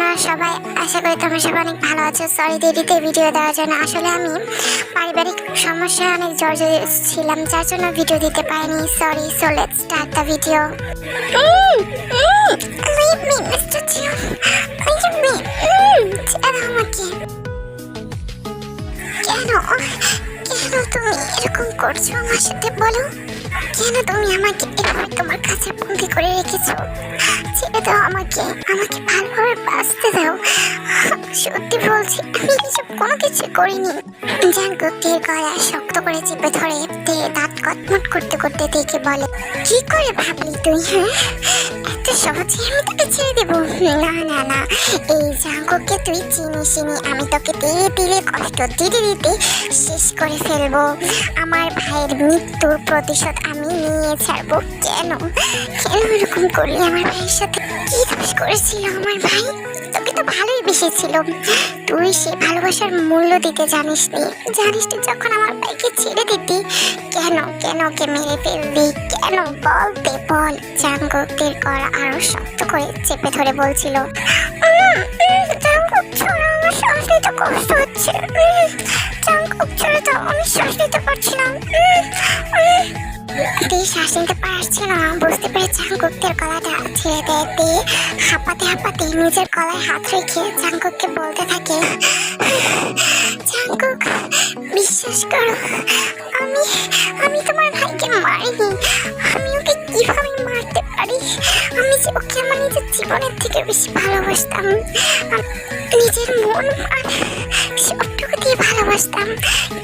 তোমরা সবাই, আশা করি তোমরা সবাই অনেক ভালো আছো। সরি দেরিতে ভিডিও দেওয়ার জন্য। আসলে আমি পারিবারিক সমস্যায় অনেক জর্জরিত ছিলাম, যার জন্য ভিডিও দিতে পারিনি। Sorry. So let's start the video. Leave me, Mr. Jill. Leave me. ছেড়ে আমাকে। কেন কেন তুমি এরকম করছো আমার সাথে, বলো? কেন তুমি আমাকে এভাবে তোমার কাছে বন্দি করে রেখেছো? ছেড়ে দাও আমাকে, আমাকে ভালোভাবে বাঁচতে দাও। সত্যি বলছি, আমি এসব কোনো কিছু করিনি। জাঙ্কুকের গলা শক্ত করে চেপে ধরে তে দাঁত কটমট করতে করতে দেখে বলে, কি করে ভাবলি তুই? হ্যাঁ, এত সহজে আমি তোকে ছেড়ে দেবো? না না না, এই জাঙ্কুককে তুই চিনিসনি। আমি তোকে দিলে দিলে কষ্ট দিতে দিতে শেষ করে ফেলবো। আমার ভাইয়ের মৃত্যুর প্রতিশোধ আমি নিয়ে ছাড়বো। কেন কেন এরকম করলি আমার ভাইয়ের সাথে? কি দোষ করেছিল আমার ভাই? তোকে তো ভালোই বেসেছিল। তুই সে ভালোবাসার মূল্য দিতে জানিসনি। যখন আমার ভাইকে ছেড়ে দিতি, কেন কেন ওকে মেরে ফেলবি? কেন বলতে বল। জাঙ্কুকের গলা আরো শক্ত করে চেপে ধরে বলছিল, জাঙ্কুক ছাড়া আমার শ্বাস নিতে কষ্ট হচ্ছে। জাঙ্কুক ছেড়ে দাও, আমি শ্বাস নিতে পারছি না। তুই শ্বাস নিতে পারছি না বুঝতে পেরে জাঙ্কুকের গলাটা ছেড়ে দেয়। তে হাঁপাতে হাঁপাতে নিজের গলায় হাত রেখে জাঙ্কুককে বলতে থাকে, জাঙ্কুক বিশ্বাস করো, আমি আমি তোমার ভাইকে মারিনি। আমি ওকে কিভাবে মারতে পারি? আমি যে ওকে আমার নিজের জীবনের থেকে বেশি ভালোবাসতাম। নিজের মন আর সবটুকু দিয়ে ভালোবাসতাম।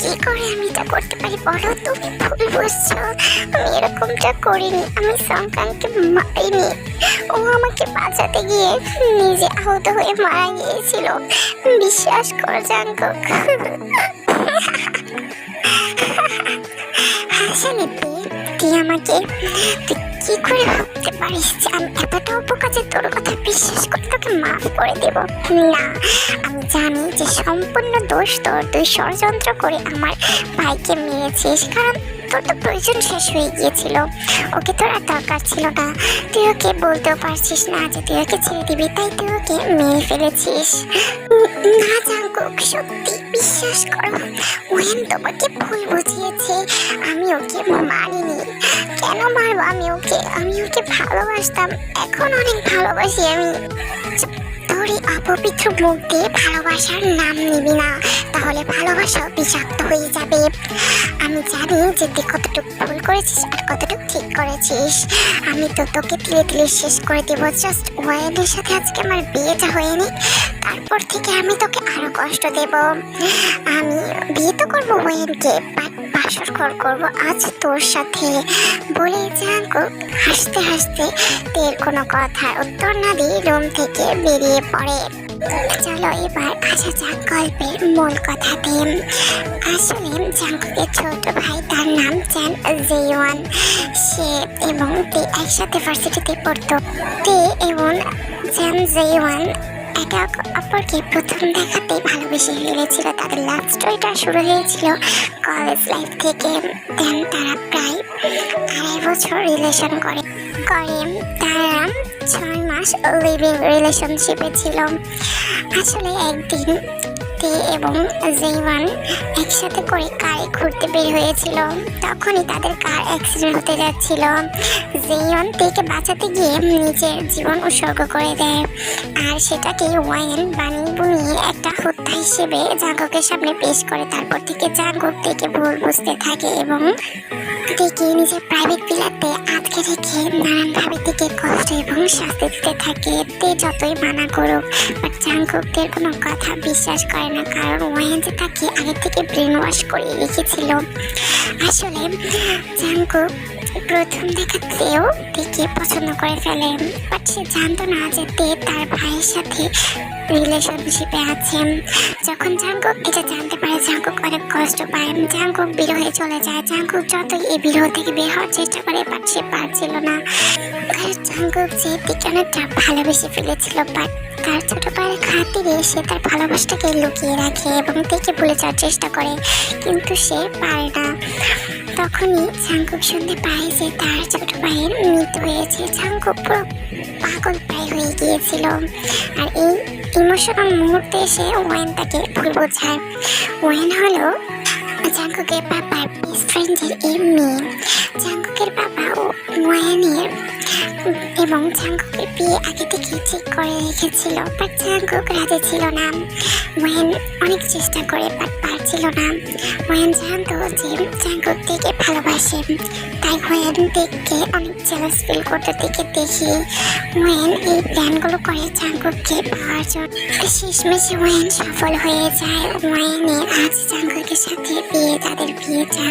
কি করে আমি এটা করতে পারি বলো? তুমি ভুল বুঝছো। আমি এরকমটা করিনি। আমি সংক্রান্তকে মারিনি। ও আমাকে বাঁচাতে গিয়ে নিজে আহত হয়ে মারা গিয়েছিল। বিশ্বাস কর জাঙ্কুক। আসলে তুই আমাকে কি করে ভাবতে পারিস যে আমি এতটা উপকাজে তোর কথা বিশ্বাস করে তোকে মাফ করে দেব? না, আমি জানি যে সম্পূর্ণ দোষ তোর। তুই ষড়যন্ত্র করে আমার ভাইকে মেরেছিস, কারণ তোর তো প্রয়োজন শেষ হয়ে গিয়েছিল। ওকে তোর আর দরকার ছিল না। তুই ওকে বলতেও পারছিস না যে তুই ওকে ছেড়ে দিবি, তাই তুই ওকে মেরে ফেলেছিস। না জাঙ্কুক, সত্যি বিশ্বাস করো, ওয়েন তোমাকে ভুল বুঝিয়েছে। আমি ওকে মারিনি। কেন মারবো আমি ওকে? আমি ওকে ভালোবাসতাম, এখন অনেক ভালোবাসি আমি। তোর এই অপবিত্র মুখ দিয়ে ভালোবাসার নাম নিবি না, তাহলে ভালোবাসা বিষাক্ত হয়ে যাবে। আমি জানি যে তুই কতটুকু ভুল করেছিস আর কতটুকু ঠিক করেছিস। আমি তো তোকে তিলে তিলে শেষ করে দেবো। জাস্ট ওয়াইনের সাথে আজকে আমার বিয়েটা হয়নি, তারপর থেকে আমি তোকে আরো কষ্ট দেব। আমি বিয়ে তো করবো ওয়াইনকে, বাসর করবো আজ তোর সাথে বলে জাঙ্কুক হাসতে হাসতে তের কোনো কথার উত্তর না দিয়ে রুম থেকে বেরিয়ে পড়ে। চলো এবার আসা যাক গল্পের মূল কথাতে। আসলে জাঙ্কুকের ছোট ভাই, তার নাম চ্যান জেওয়ান। সে এবং তে একসাথে ভার্সিটিতে পড়তো। তে এবং চ্যান জেওয়ান একে অপরকে প্রথম দেখাতেই ভালোবেসে ফেলেছিল। তাদের লাভ স্টোরিটা শুরু হয়েছিল কলেজ লাইফ থেকে। দেন তারা প্রায় 2.5 বছর রিলেশন করে। তারা 6 মাস লিভিং রিলেশনশিপে ছিল। আসলে একদিন তে এবং জেওয়ান একসাথে করে কারে ঘুরতে বের হয়েছিল। তখনই তাদের কার অ্যাক্সিডেন্ট হতে যাচ্ছিল। জেওয়ান তেকে বাঁচাতে গিয়ে নিজের জীবন উৎসর্গ করে দেয়, আর সেটাকে ওয়াইন বানিয়ে বুনিয়ে একটা হত্যা হিসেবে জাঙ্কুকের সামনে পেশ করে। তারপর থেকে জাঙ্কুক তেকে ভুল বুঝতে থাকে এবং তেকে নিজের প্রাইভেট ভিলাতে আটকে রেখে নানানভাবে তেকে কষ্ট এবং শাস্তি দিতে থাকে। তে যতই মানা করুক, বাট জাঙ্কুকের কোনো কথা বিশ্বাস করে না, কারণ ওয়াইন যে তাকে আগে থেকে ব্রেন ওয়াশ করে রেখেছিল। আসলে জাঙ্কুক প্রথম দেখাতেও তেকে পছন্দ করে ফেলে, বাট সে জানতো না যে তে তার ভাইয়ের সাথে রিলেশনশিপে আছে। যখন জাঙ্কুক এটা জানতে পারে, জাঙ্কুক অনেক কষ্ট পায়। জাঙ্কুক বিরহে চলে যায়। জাঙ্কুক যতই এই বিরহ থেকে বের হওয়ার চেষ্টা করে, বাট সে পারছিল না। জাঙ্কুক যে তেকে অনেকটা ভালোবেসে ফেলেছিল, বাট তার ছোট ভাইয়ের খাতিরে সে তার ভালোবাসাটাকে লুকিয়ে রাখে এবং তেকে ভুলে যাওয়ার চেষ্টা করে, কিন্তু সে পারে না। তখনই জাঙ্কুক শুনতে পায় যে তার ছোট ভাইয়ের মৃত্যু হয়েছে। জাঙ্কুক পুরো পাগল প্রায় হয়ে গিয়েছিল। আর এই ইমোশনাল মুহূর্তে এসে ওয়েন তাকে ভুল বোঝায়। ওয়েন হলো জাঙ্কুকের বাবার বেস্ট ফ্রেন্ডের এই মেয়ে। জাঙ্কুকের বাবা ও ওয়েনের এবং জাঙ্কুকের বিয়ে আগে থেকে ঠিক করে রেখেছিল, বাট জাঙ্কুক রাজি ছিল না। ওয়েন অনেক চেষ্টা করে বাট পারছিল না। ওয়েন জানতো যে জাঙ্কুক থেকে ভালোবাসে, তাই ওয়েন দেখে অনেক জেলাস ফিল করতে দেখি ওয়েন এই প্ল্যানগুলো করে জাঙ্কুককে পাওয়ার জন্য। শেষমেশে ওয়েন সফল হয়ে যায়। ওয়েনের আজ জাঙ্কুকের সাথে তাদের বিয়েটা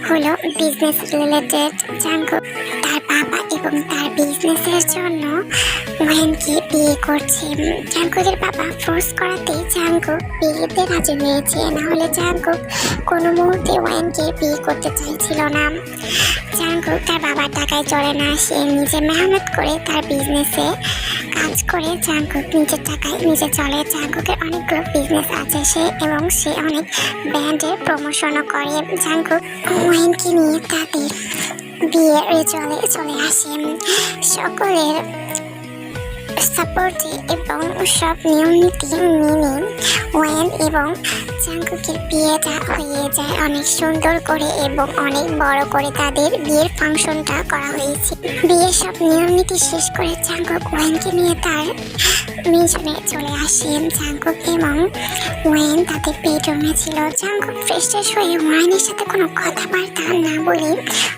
হলো বিজনেস রিলেটেড। জাঙ্কুক তার বাবা এবং তার বিজনেসের জন্য ওয়েনকে বিয়ে করছে। জাঙ্কুকের বাবা ফোর্স করাতে জাঙ্কুক বিয়েতে রাজি হয়েছে, না হলে জাঙ্কুক কোনো মুহূর্তে ওয়েনকে বিয়ে করতে চাইছিল না। জাঙ্কুক তার বাবার টাকায় চলে না, সে নিজে মেহনত করে তার বিজনেসে কাজ করে জাঙ্কুক নিজের টাকায় নিজে চলে। জাঙ্কুকের অনেকগুলো বিজনেস আছে এবং সে অনেক ব্র্যান্ডের প্রমোশনও করে। জাঙ্কুক ওয়েনকে নিয়ে তাদের বিয়ে চলে আসে সকলের সাপোর্টে এবং সব নিয়ম নীতি মেনে ওয়েন এবং জাঙ্কুকের বিয়েটা হয়ে যায় অনেক সুন্দর করে এবং অনেক বড় করে তাদের বিয়ের ফাংশনটা করা হয়েছে। বিয়ের সব নিয়ম নীতি শেষ করে জাঙ্কুক ওয়েনকে নিয়ে তার মিশনে চলে আসে। জাঙ্কুক এবং ওয়েন তাদের বেডরুমে ছিল। জাঙ্কুক ফ্রেশ হয়ে ওয়েনের সাথে কোনো কথাবার্তা না বলে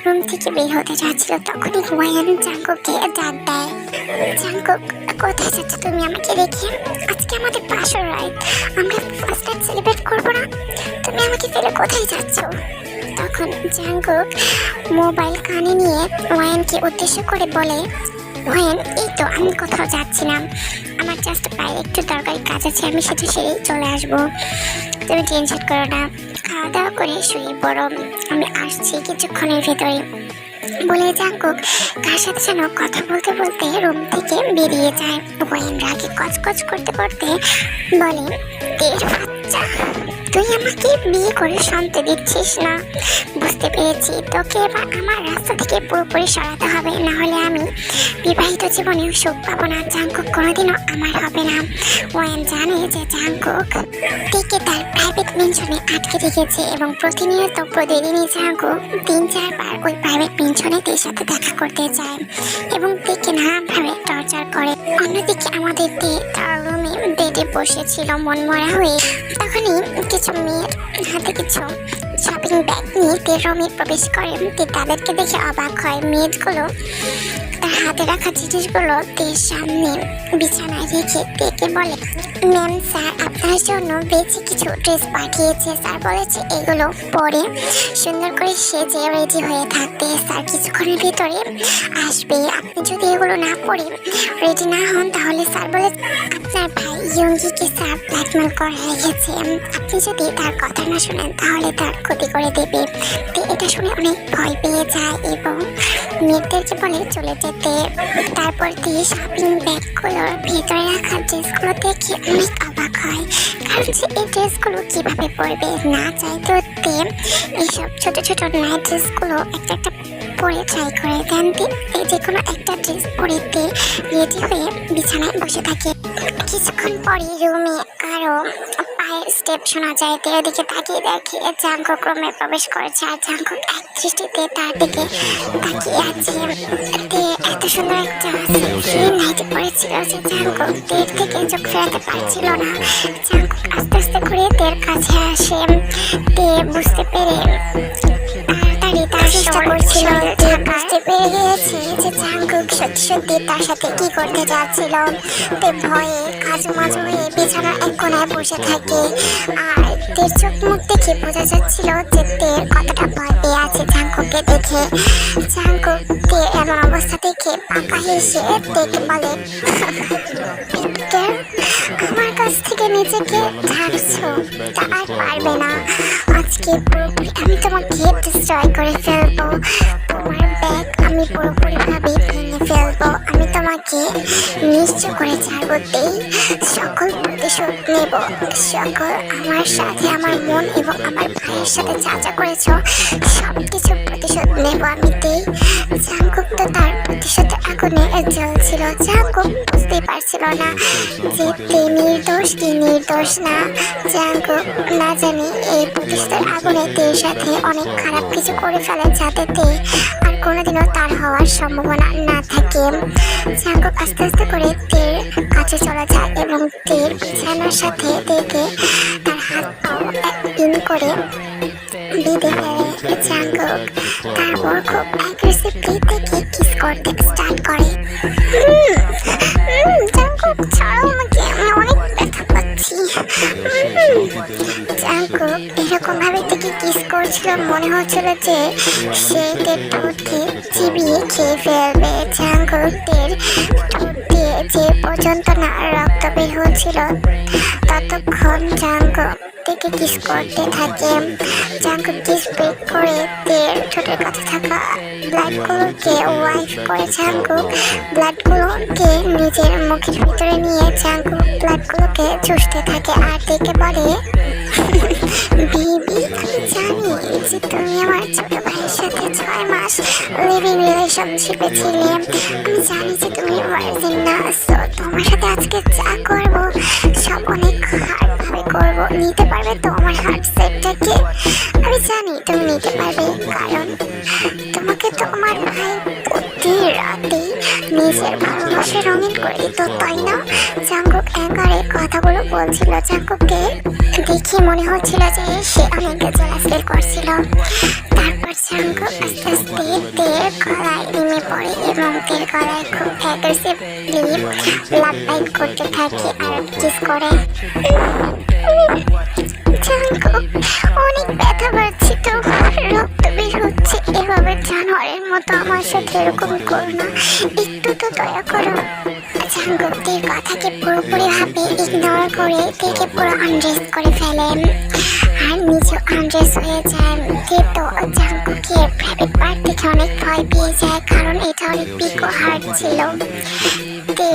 রুম থেকে বের হতে যাচ্ছিল, তখনই ওয়েন জাঙ্কুককে ডাক দেয়। জাঙ্কুক, কোথায় যাচ্ছ তুমি আমাকে রেখে? আজকে আমাদের বাসর রাত, আমরা ফার্স্ট নাইট সেলিব্রেট করবো না? তুমি আমাকে ফেলে কোথায় যাচ্ছ? তখন জাঙ্কুক মোবাইল কানে নিয়ে ওয়েনকে উদ্দেশ্য করে বলে, ওয়েন এই তো আমি কোথাও যাচ্ছি না, আমার জাস্ট বাইরে একটু দরকারি কাজ আছে, আমি সেটা সেরে চলে আসবো, তুমি টেনশন করো না, খাওয়া দাওয়া করে শুয়ে পড়ো, আমি আসছি কিছুক্ষণের ভেতরে বলে জাঙ্কুক কার সাথে যেন কথা বলতে বলতে রুম থেকে বেরিয়ে যায়। ওয়েন রাগে কচকচ করতে করতে বলে, এর বাচ্চা, তুই আমাকে বিয়ে করে শান্তি দিচ্ছিস না? বুঝতে পেরেছি, তোকে এবার আমার রাস্তা থেকে পুরোপুরি সরাতে হবে, না হলে আমি বিবাহিত জীবনেও সুখ পাবো না। জাঙ্কুক কোনোদিনও আমার হবে না। ওয়েন জানে যে জাঙ্কুক থেকে তার প্রাইভেট মেনশনে আটকে রেখেছে এবং প্রতিদিনই জাঙ্কুক 3-4 বার ওই প্রাইভেট মেনশনেদের সাথে দেখা করতে যায় এবং দেখে নানানভাবে টর্চার করে। অন্যদিকে আমাদের তার রুমে বেডে বসেছিল মনমরা হয়ে। তখনই কিছু মেয়ের হাতে কিছু শপিং ব্যাগ নিয়ে তের রুমে প্রবেশ করে। তাদেরকে দেখে অবাক হয়। মেয়েগুলো তার হাতে রাখা জিনিসগুলো তের সামনে বিছানায় রেখে তেকে বলে, ম্যাম স্যার আপনার জন্য বেশি কিছু ড্রেস পাঠিয়েছে, স্যার বলেছে এগুলো পরে সুন্দর করে সেজে রেডি হয়ে থাকতে, স্যার কিছুক্ষণের ভিতরে আসবে, আপনি যদি এগুলো না পরে রেডি না হন তাহলে স্যার বলে আপনার ভাই ইয়ঙ্গিকে স্যার ব্ল্যাকমেল করে রেখেছে, আপনি যদি তার কথা না শোনেন তাহলে তার ক্ষতি করে দেবে। তো এটা শুনে অনেক ভয় পেয়ে যায় এবং মেয়েদেরকে বলে চলে যেতে। তারপর দিয়ে শপিং ব্যাগগুলোর ভেতরে রাখা ড্রেসগুলো দেখে অনেক অবাক হয়, কারণ যে এই ড্রেসগুলো কীভাবে পরবে, না চাইতে এইসব ছোট ছোট নাইট ড্রেসগুলো একটা পরে ট্রাই করে দেন। এই যে কোনো একটা ড্রেস পরেতে রেডি হয়ে বিছানায় বসে থাকে। কিছুক্ষণ পরে রুমে কারো পায়ের স্টেপ শোনা যায়। ওদিকে তাকিয়ে দেখে জাঙ্কুক রুমে প্রবেশ করেছে আর জাঙ্কুক এক দৃষ্টিতে তার দিকে তাকিয়ে আছে। এত সুন্দর একটা নাইটি পরেছিল যে জাঙ্কুক তের থেকে চোখ ফেরাতে পারছিল না। জাঙ্কুক আস্তে আস্তে ঘুরে তের কাছে আসে। বুঝতে পেরে তার চেষ্টা করছিল, বুঝতে পেরে গিয়েছে যে জাঙ্কুক সত্যি তার সাথে কি করতে যাচ্ছিল। ভয়ে কাজুমাজু হয়ে বিছানার এক কোনায় বসে থাকে আর তের চোখ মুখ দেখে বোঝা যাচ্ছিল যে তের কতটা ভয় পেয়ে আছে জাঙ্কুককে দেখে। জাঙ্কুক তের এমন অবস্থা দেখে পাকা হেসে তেকে বলে, আমার কাছ থেকে নিজেকে ঝাড়ছো, তা আর পারবে না। আজকে পুরোপুরি আমি তোমাকে ডিস্ট্রয় করে ফেলবো, তোমার ব্যাগ আমি পুরোপুরিভাবে ভেঙে ফেলবো, আমি তোমাকে আমাকে নিশ্চয় করে ছাড়বতেই সকল প্রতিশোধ নেব। সকল আমার সাথে আমার মন এবং আমার ভাইয়ের সাথে যা যা করেছ সব কিছু প্রতিশোধ নেব আমিতেই। জাঙ্কুক তো তার প্রতিশোধের আগুনে জ্বলছিল। জাঙ্কুক বুঝতেই পারছিল না যে তে নির্দোষ কি নির্দোষ না। জাঙ্কুক না জানি এই প্রতিশোধের আগুনে তের সাথে অনেক খারাপ কিছু করে ফেলে যাতে তে আর কোনোদিনও তার হওয়ার সম্ভাবনা না থাকে। জাঙ্কুক আস্তে আস্তে করে তের কাছে চলে যায় এবং তের বিছানার সাথে তেকে তার হাত পাও ইন করে বেঁধে ফেলে জাঙ্কুক। তারপর খুব অ্যাগ্রেসিভলি থেকে কিস করতে স্টার্ট করে। জাঙ্কুক ছাড়ো আমাকে, আমি অনেক ব্যথা পাচ্ছি। জাঙ্কুক এরকম ভাবে থেকে কিস করছিল, মনে হচ্ছিল যে সে তের ঠোঁটকে চিবিয়ে খেয়ে ফেলবে। জাঙ্কুক তের ঠোঁট দিয়ে যে পর্যন্ত না রক্ত বের হচ্ছিল ততক্ষণ জাঙ্কুক থেকে কিস করতে থাকে। জাঙ্কুক কিস ব্রেক করে তের ঠোঁটের কাছে থাকা ব্লাডগুলোকে ওয়াইপ করে জাঙ্কুক ব্লাডগুলোকে নিজের মুখের ভিতরে নিয়ে জাঙ্কুক ব্লাডগুলোকে চুষতে থাকে আর তেকে বলে, বেবি আমি জানি যে তুমি আমার ছোট ভাইয়ের সাথে 6 মাস লিভিং রিলেশনশিপে ছিলে। আমি জানি যে তুমি ভার্জিন না, সো তোমার সাথে আজকে যা করবো সব অনেক হার্ডভাবে করবো। নিতে পারবে তো আমার হার্ট সেটটাকে? আমি জানি তুমি নিতে পারবে, কারণ তোমাকে তো আমার ভাই প্রতি রাতে নিজের ভালোবাসা রঙিন করে দিত, তাই না? জাঙ্কুক অ্যাঙ্গারে কথাগুলো বলছিল। জাঙ্কুককে দেখে মনে হচ্ছিল যে সে অনেক জেলাস ফিল করছিল। তারপর জাঙ্কুক আস্তে আস্তে তের গলায় নেমে পড়ে এবং তের গলায় খুব অ্যাগ্রেসিভলি লাভ বাইট করতে থাকে আর কিস করে। জাঙ্কুক অনেক ব্যথা পাচ্ছি তো, রক্ত বের হচ্ছে, এভাবে জানোয়ারের মতো আমার সাথে এরকম করো না, একটু তো দয়া করো। জাঙ্কুক তের কথাকে পুরোপুরি ভাবে ইগনোর করে তেকে পুরো আনড্রেস করে ফেলেন আর নিজেও আনড্রেস হয়ে যায়। কিন্তু জাঙ্কুকের প্রাইভেট পার্ট থেকে অনেক ভয় পেয়ে যায়, কারণ এটা অনেক পিকো হার্ট ছিল। তে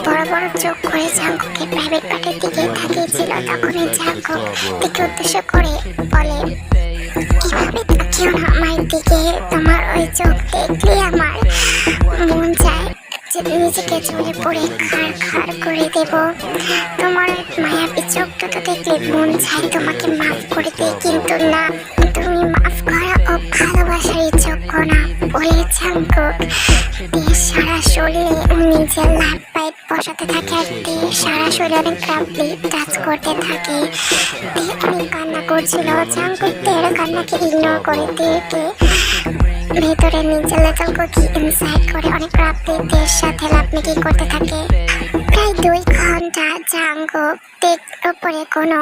বড় বড় চোখ করে জাঙ্কুকের প্রাইভেট পার্টের দিকে তাকিয়েছিল। তখনই জাঙ্কুক তেকে উদ্দেশ্য করে বলে, এভাবে তাকিও না আমার দিকে, তোমার ওই চোখ দেখলে আমার মন চায় নিজেকে জড়িয়ে পড়ে খাড় খাড় করে দেব। তোমার মায়াবী চোখ দুটো দেখলে মন চায় তোমাকে মাফ করে দেয়, কিন্তু না, তুমি মাফ করা ও ভালোবাসারই যোগ্য না বলে জাঙ্কুক তের সারা শরীরে নিজের লাভ বাইট বসাতে থাকে আর তের সারা শরীরে অনেক রাফলি টাচ করতে থাকে। তে অনেক কান্না করছিল। জাঙ্কুক তের কান্নাকে ইগনোর করে তেকে ভেতরে নিজের লেটাল কুকি ইনসাইড করে অনেক রাফলিদের সাথে লাভমিকি করতে থাকে। প্রায় 2 ঘন্টা জাঙ্কুক তের উপরে কোনো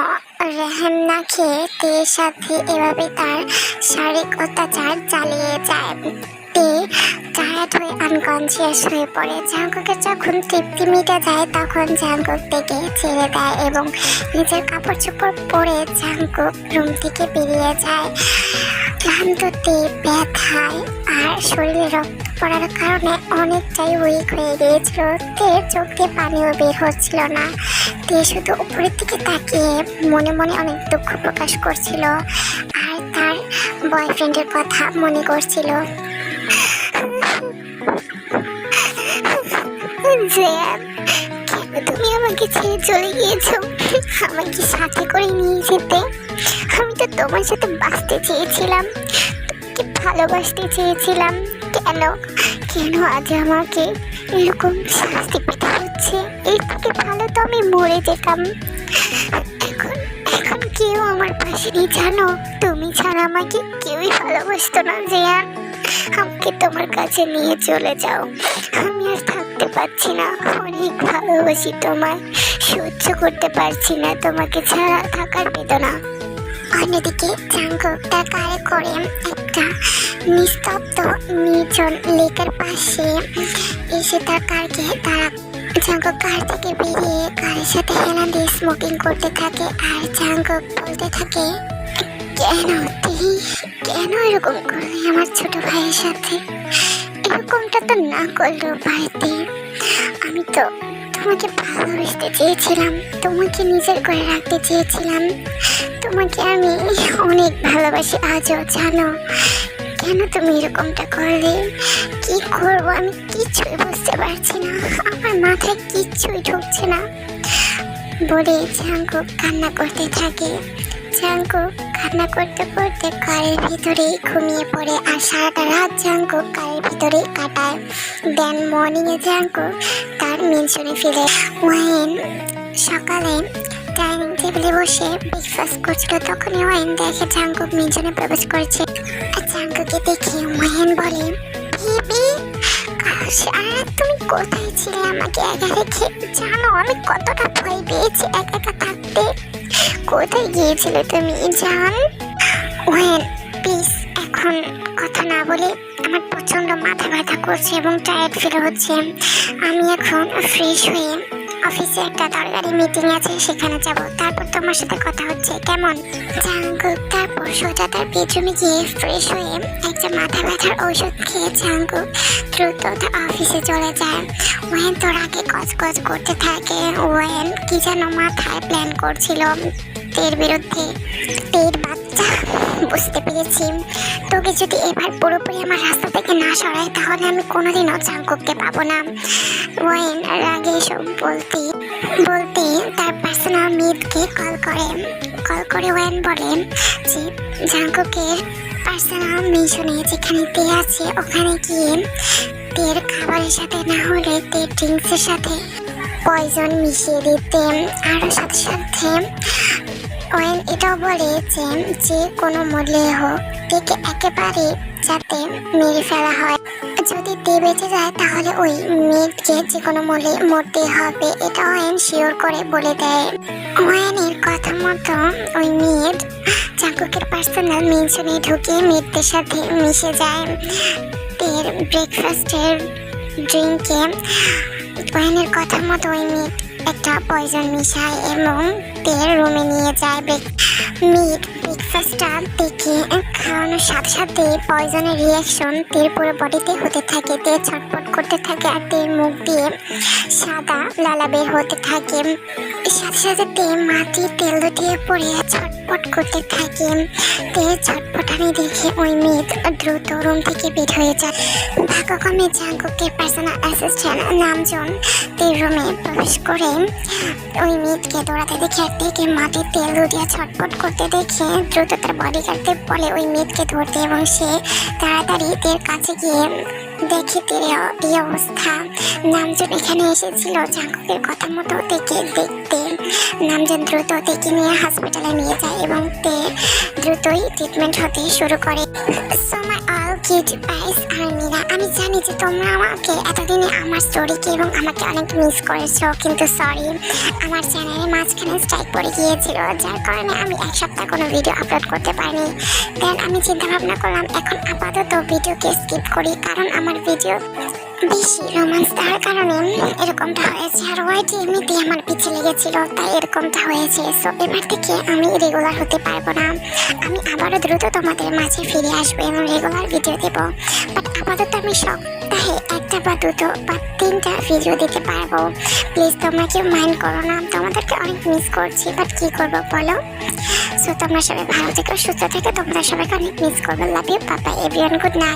রেহেম না খেয়ে তের সাথে এভাবে তার শারীরিক অত্যাচার চালিয়ে যায়। তে টায়ার্ড হয়ে আনকনসিয়াস হয়ে পড়ে। জাঙ্কুকের যখন তৃপ্তি মিটে যায় তখন জাঙ্কুক থেকে ছেড়ে দেয় এবং নিজের কাপড় চোপড় পরে জাঙ্কুক রুম থেকে বেরিয়ে যায়। ক্লান্ততে ব্যথায় আর শরীরে রক্ত পড়ার কারণে অনেকটাই উইক হয়ে গিয়েছিল। তের চোখ দিয়ে পানিও বের হচ্ছিল না। তে শুধু উপরের দিকে তাকিয়ে মনে মনে অনেক দুঃখ প্রকাশ করছিল আর তার বয়ফ্রেন্ডের কথা মনে করছিল। কেন তুমি আমাকে ছেড়ে চলে গিয়েছো? আমাকে সাথে করে নিয়ে যেতে। আমি তো তোমার সাথে বাঁচতে চেয়েছিলাম, তোমাকে ভালোবাসতে চেয়েছিলাম। কেন কেন আজ আমাকে এরকম শাস্তি পেতে হচ্ছে? এর থেকে ভালো তো আমি মরে যেতাম। এখন এখন কেউ আমার পাশে নেই, জানো? তুমি ছাড়া আমাকে কেউই ভালোবাসতো না। জিয়ান, আমাকে তোমার কাছে নিয়ে চলে যাও, আমি আর থাকতে পারছি না। অনেক ভালোবাসি তোমায়, সহ্য করতে পারছি না তোমাকে ছাড়া থাকার বেদনা। অন্যদিকে জাঙ্কুক তার কারে করে একটা নিস্তব্ধ নির্জন লেকের পাশে এসে তার কারকে তারা জাঙ্কুক কার থেকে বেরিয়ে কারের সাথে হেলান দিয়ে স্মোকিং করতে থাকে আর জাঙ্কুক বলতে থাকে, কেন তুই কেন এরকম করলি আমার ছোট ভাইয়ের সাথে? এরকমটা তো না করলেও পারতি। আমি তো তোমাকে ভালোবাসতে চেয়েছিলাম, তোমাকে নিজের করে রাখতে চেয়েছিলাম, তোমাকে আমি অনেক ভালোবাসি আজও, জানো? কেন তুমি এরকমটা করলে? কি করবো আমি কিছুই বুঝতে পারছি না, আমার মাথায় কিচ্ছুই ঢুকছে না বলে জাঙ্কুক কান্না করতে থাকে। জাঙ্কুক কান্না করতে করতে কারের ভিতরে ঘুমিয়ে পড়ে আর সারাটা রাত জাঙ্কুক কারের ভিতরে কাটায়। দেন মর্নিংয়ে জাঙ্কুক তার মেনশনে ফিরে। ওয়েন সকালে ডাইনিং টেবিলে বসে ব্রেকফাস্ট করছিল, তখনই ওয়েন দেখে জাঙ্কুক মেনশনে প্রবেশ করছে। আর জাঙ্কুকে দেখে ওয়েন বলে, বেবি সারা তুমি কোথায় ছিলে আমাকে একা রেখে? জানো আমি কতটা ভয় পেয়েছি একা একা থাকতে। কোথায় গিয়েছিলে তুমি জান? ওয়েন প্লিজ এখন কথা না বলে, আমার প্রচন্ড মাথা ব্যথা করছে এবং টায়ার্ড ফিল হচ্ছে। আমি এখন ফ্রেশ হয়ে অফিসে একটা দরকারি মিটিং আছে, সেখানে যাব, তারপর তোমার সাথে কথা হচ্ছে, কেমন? জাঙ্কুক তারপর সোজা তার বেডরুমে গিয়ে ফ্রেশ হয়ে একটা মাথা ব্যথার ঔষধ খেয়ে জাঙ্কুক দ্রুত তার অফিসে চলে যায়। ওয়েন তো রাগে কচকচ করতে থাকে। ওয়েন কি যেন মাথায় প্ল্যান করছিল তের বিরুদ্ধে। তের বাচ্চা, বুঝতে পেরেছি, তোকে যদি এবার পুরোপুরি আমার রাস্তা থেকে না সরাই তাহলে আমি কোনোদিনও জাঙ্কুককে পাবো না। ওয়েন রাগে সব বলতে বলতে তার পার্সোনাল মেডকে কল করে ওয়েন বলে যে জাঙ্কুকের পার্সোনাল মেনশনে যেখানে তে আছে ওখানে গিয়ে তের খাবারের সাথে না হলে তের ড্রিঙ্কসের সাথে পয়জন মিশিয়ে দিতে। আর সাথে সাথে ওয়েন এটাও বলে যে কোনো মূল্যে হোক তেকে একেবারে যাতে মেরে ফেলা হয়। যদি তে বেঁচে যায় তাহলে ওই মেয়েকে যে কোনো মূল্যে মরতে হবে, এটা ওয়েন শিওর করে বলে দেয়। ওয়েনের কথা মতো ওই মেয়ের জাঙ্কুকের পার্সোনাল মেনশনে ঢুকে মেয়েদের সাথে মিশে যায়। তের ব্রেকফাস্টের ড্রিঙ্কে ওয়েনের কথা মতো ওই মেয়ে একটা পয়জন মিশায় এবং তের রুমে নিয়ে যায়। ব্রেকফাস্টটা দেখে খাওয়ানোর সাথে সাথে পয়জনের রিয়াকশন তের পুরো বডিতে হতে থাকে। তে ছটপট করতে থাকে আর তের মুখ দিয়ে সাদা লালা বের হতে থাকে। সাথে সাথে তে মাটি তেল দিয়ে পড়ে ছটপট করতে থাকে। তের ছটপটানি দেখে ওই মেয়ে দ্রুত রুম থেকে বের হয়ে যায়। ভাগ্যক্রমে জাঙ্কুকের পার্সোনাল অ্যাসিস্ট্যান্ট নামজন তের রুমে প্রবেশ করে ওই মেয়েকে দৌড়াতে দেখে আর তেকে মাটির তেল দিয়ে ছটপট করতে দেখে দ্রুত তার বডিগার্ডদের বলে ওই মেয়েকে ধরতে এবং সে তাড়াতাড়ি তের কাছে গিয়ে দেখে তের এই অবস্থা। নামজন এখানে এসেছিল জাঙ্কুকের কথা মতো তেকে দেখতে। নামজন দ্রুত তেকে নিয়ে হসপিটালে নিয়ে যায় এবং তে দ্রুতই ট্রিটমেন্ট হতে শুরু করে। So my all kid guys আর্মিরা, আমি জানি যে তোমরা আমাকে এতদিনে আমার স্টোরিকে এবং আমাকে অনেক মিস করেছো, কিন্তু সরি আমার চ্যানেলে মাঝখানে স্ট্রাইক পড়ে গিয়েছিল, যার কারণে আমি এক সপ্তাহ কোনো ভিডিও আপলোড করতে পারিনি। দেন আমি চিন্তা ভাবনা করলাম এখন আপাতত ভিডিওকে স্কিপ করি, কারণ আমার ভিডিও বেশি রোমান্স দেওয়ার কারণে এরকমটা হয়েছে। আর ওয়াইটি এমনিতে আমার পিছিয়ে লেগেছিল, তাই এরকমটা হয়েছে। সো এবার থেকে আমি রেগুলার হতে পারবো না, আমি আবারও দ্রুত তোমাদের মাঝে ফিরে আসবো এবং রেগুলার ভিডিও দেবো। বাট আপাতত আমি সপ্তাহে একটা বা দুটো বা তিনটা ভিডিও দিতে পারবো। প্লিজ তোমরা কেউ মাইন্ড করো না, তোমাদেরকে অনেক মিস করছি, বাট কী করবো বলো। সো তোমরা সবাই ভালো থেকো, সুস্থ থেকো, তোমরা সবাইকে অনেক মিস করবো। Love you, bye bye everyone, good night.